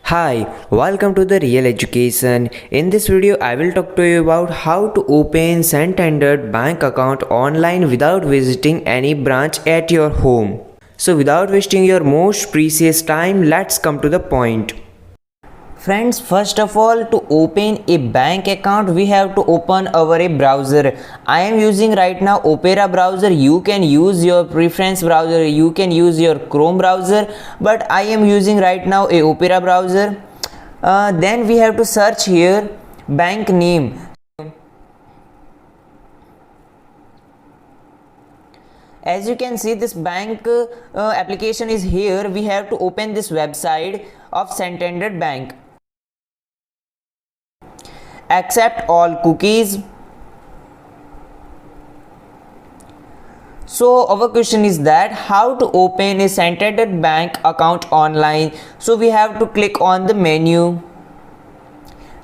Hi, welcome to the Real Education. In this video, I will talk to you about how to open Santander bank account online without visiting any branch at your home. So without wasting your most precious time, let's come to the point. Friends, first of all, to open a bank account, we have to open our a browser. I am using right now Opera browser. You can use your preference browser. You can use your Chrome browser, but I am using right now a Opera browser. Then we have to search here bank name. As you can see, this bank application is here. We have to open this website of Santander Bank. Accept all cookies. So our question is that how to open a Santander Bank account online. So we have to click on the menu.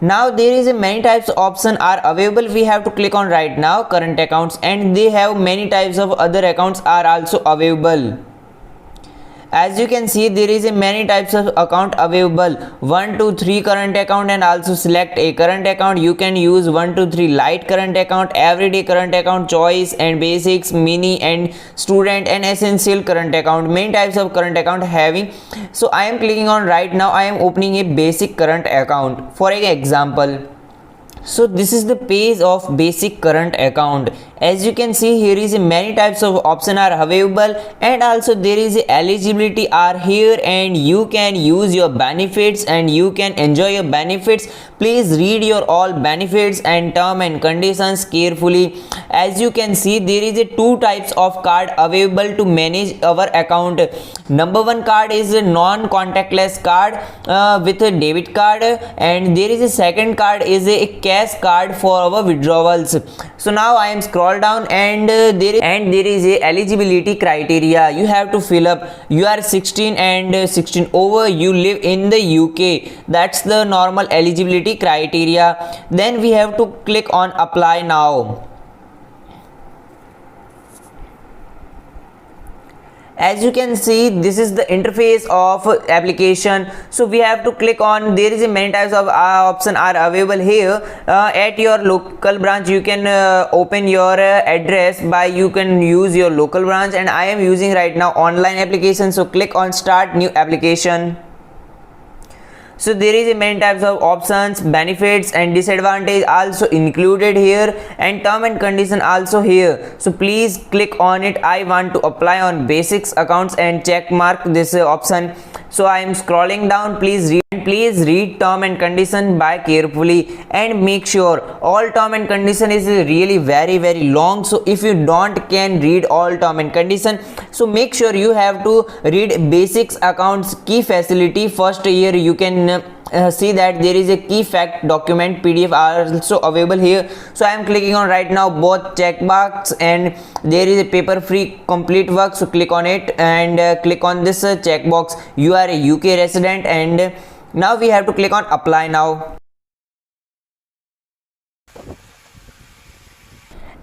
Now there is a many types of options are available. We have to click on right now current accounts, and they have many types of other accounts are also available. As you can see, there is a many types of account available. 1 2 3 current account, and also select a current account. You can use 1 2 3 light current account, everyday current account, choice and basics, mini and student and essential current account. Many types of current account having. So I am clicking on right now. I am opening a basic current account for an example. So this is the page of basic current account. As you can see, here is many types of option are available, and also there is eligibility are here, and you can use your benefits and you can enjoy your benefits. Please read your all benefits and term and conditions carefully. As you can see, there is a two types of card available to manage our account. Number one card is a non-contactless card with a debit card, and there is a second card is a cash card for our withdrawals. So now I am scroll down, and there is a eligibility criteria. You have to fill up. You are 16 and 16 over. You live in the UK. That's the normal eligibility criteria. Then we have to click on apply now. As you can see, this is the interface of application. So we have to click on, there is a many types of option are available here. At your local branch, you can open your address by you can use your local branch, and I am using right now online application. So click on start new application. So there is a many types of options, benefits and disadvantage also included here, and term and condition also here. So please click on it. I want to apply on basics accounts and check mark this option. So I am scrolling down. Please read term and condition by carefully, and make sure all term and condition is really very long. So if you can read all term and condition, so make sure you have to read basics accounts key facility first year. You can see that there is a key fact document PDF are also available here. So I am clicking on right now both checkbox, and there is a paper free complete work. So click on it and click on this checkbox. You are a UK resident, and now we have to click on apply now.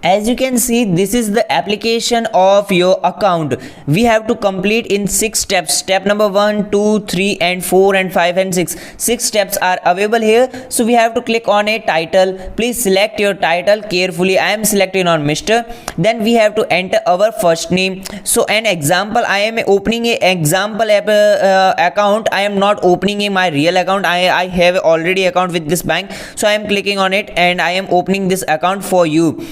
As you can see, this is the application of your account. We have to complete in 6 steps. Step number 1, 2, 3 and 4 and 5 and 6. 6 steps are available here. So we have to click on a title. Please select your title carefully. I am selecting on Mr. Then we have to enter our first name. So an example, I am opening a example account. I am not opening my real account. I have already account with this bank. So I am clicking on it, and I am opening this account for you.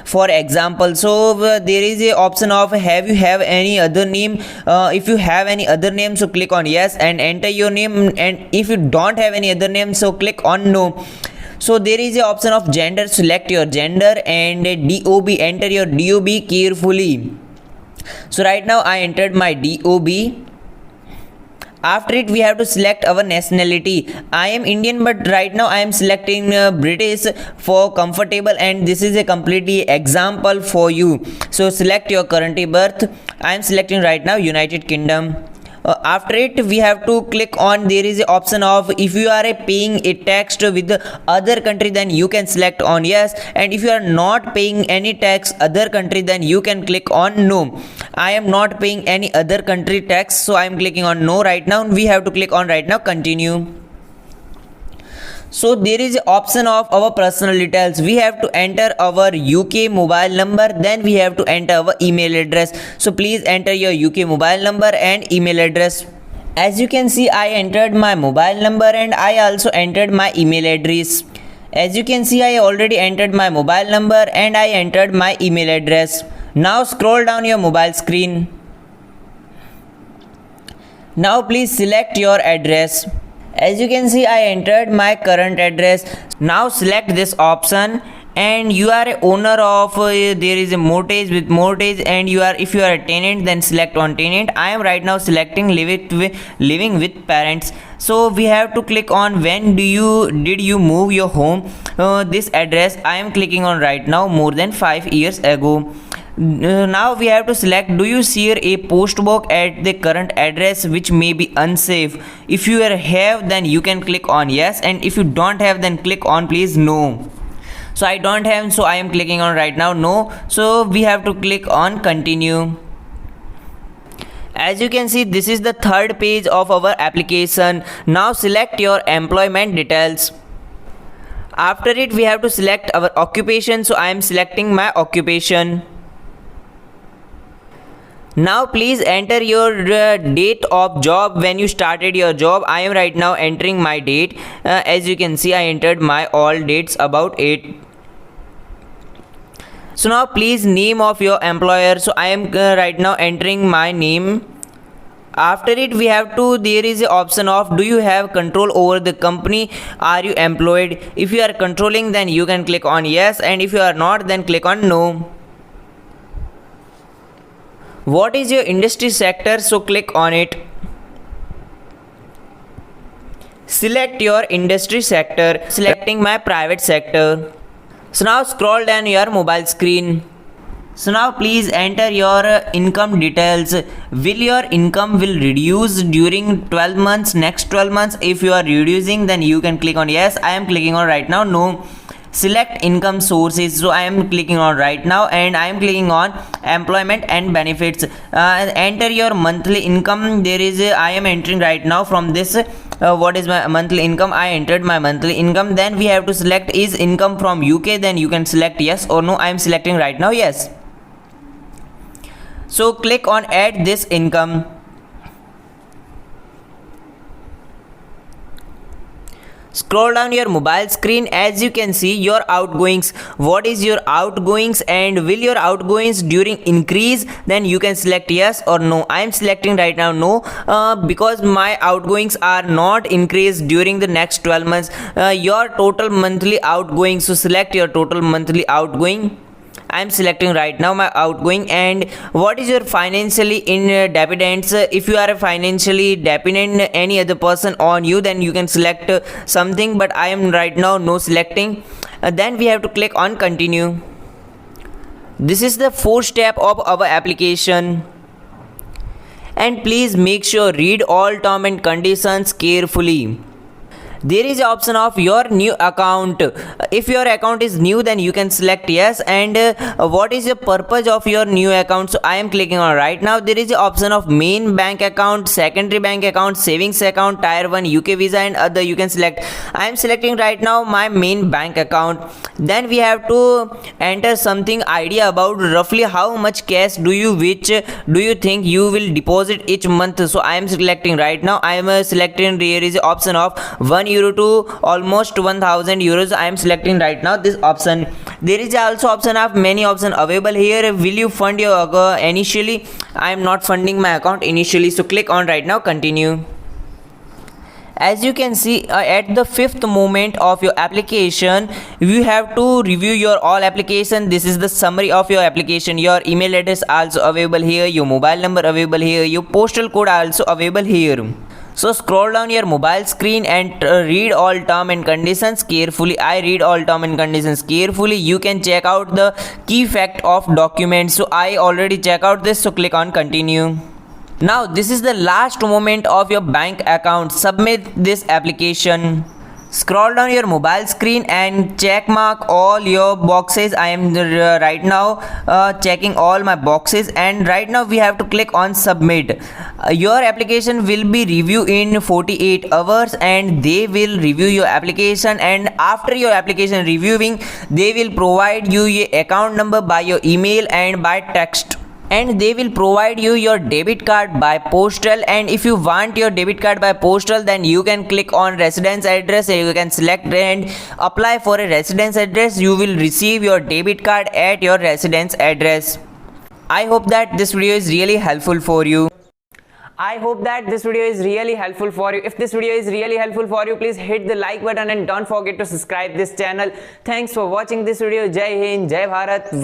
For example, so there is a option of have you have any other name. If you have any other name, so click on yes and enter your name, and if you don't have any other name, so click on no. So there is a option of gender. Select your gender, and DOB, enter your DOB carefully. So right now I entered my DOB. After it, we have to select our nationality. I am Indian, but right now I am selecting British for comfortable, and this is a completely example for you. So select your current birth. I am selecting right now United Kingdom. After it we have to click on, there is a option of if you are paying a tax with the other country, then you can select on yes, and if you are not paying any tax other country, then you can click on no. I am not paying any other country tax, so I am clicking on no right now. We have to click on right now continue. So there is an option of our personal details. We have to enter our UK mobile number, then we have to enter our email address. So please enter your UK mobile number and email address. As you can see, I entered my mobile number and I also entered my email address. As you can see, I already entered my mobile number and I entered my email address. Now scroll down your mobile screen. Now please select your address. As you can see, I entered my current address. Now select this option, and you are a owner of there is a mortgage with mortgage, and if you are a tenant, then select on tenant. I am right now selecting living with parents. So we have to click on when did you move your home, this address I am clicking on right now, more than 5 years ago. Now we have to select, do you share a post box at the current address which may be unsafe? If you have, then you can click on yes, and if you don't have, then click on please no. So I don't have, so I am clicking on right now no. So we have to click on continue. As you can see, this is the third page of our application. Now select your employment details. After it we have to select our occupation, so I am selecting my occupation. Now please enter your date of job, when you started your job. I am right now entering my date. As you can see, I entered my all dates about it. So now please name of your employer, so I am right now entering my name. After it we have to, there is a option of do you have control over the company, are you employed? If you are controlling, then you can click on yes, and if you are not, then click on no. What is your industry sector? So click on it. Select your industry sector, selecting my private sector. So now scroll down your mobile screen. So now please enter your income details. Will your income will reduce during 12 months, next 12 months? If you are reducing, then you can click on yes. I am clicking on right now no. Select income sources, so I am clicking on right now, and I am clicking on employment and benefits. Enter your monthly income. There is I am entering right now from this. What is my monthly income? I entered my monthly income. Then we have to select, is income from UK? Then you can select yes or no. I am selecting right now yes. So click on add this income. Scroll down your mobile screen. As you can see, your outgoings. What is your outgoings, and will your outgoings during increase? Then you can select yes or no. I am selecting right now no, because my outgoings are not increased during the next 12 months. Your total monthly outgoing, so select your total monthly outgoing. I am selecting right now my outgoing. And what is your financially independence? If you are financially dependent any other person on you, then you can select something, but I am right now no selecting. Then we have to click on continue. This is the fourth step of our application. And please make sure read all terms and conditions carefully. There is an option of your new account. If your account is new, then you can select yes. And what is the purpose of your new account? So I am clicking on right now. There is an option of main bank account, secondary bank account, savings account, tier 1 UK visa, and other. You can select. I am selecting right now my main bank account. Then we have to enter something idea about roughly how much cash do you think you will deposit each month. So I am selecting right now. I am selecting, there is an option of €1 to almost 1000 euros. I am selecting right now this option. There is also option of many options available here. Will you fund your initially? I am not funding my account initially, so click on right now continue. As you can see, at the fifth moment of your application, you have to review your all application. This is the summary of your application. Your email address also available here, your mobile number available here, your postal code also available here. So scroll down your mobile screen and read all terms and conditions carefully. I read all terms and conditions carefully. You can check out the key fact of documents. So I already check out this, so click on continue. Now this is the last moment of your bank account. Submit this application. Scroll down your mobile screen and check mark all your boxes. I am right now checking all my boxes, and right now we have to click on submit. Your application will be reviewed in 48 hours, and they will review your application, and after your application reviewing, they will provide you your account number by your email and by text, and they will provide you your debit card by postal. And if you want your debit card by postal, then you can click on residence address, and you can select and apply for a residence address. You will receive your debit card at your residence address. I hope that this video is really helpful for you. I hope that this video is really helpful for you. If this video is really helpful for you, please hit the like button and don't forget to subscribe this channel. Thanks for watching this video. Jai Hind, Jai Bharat.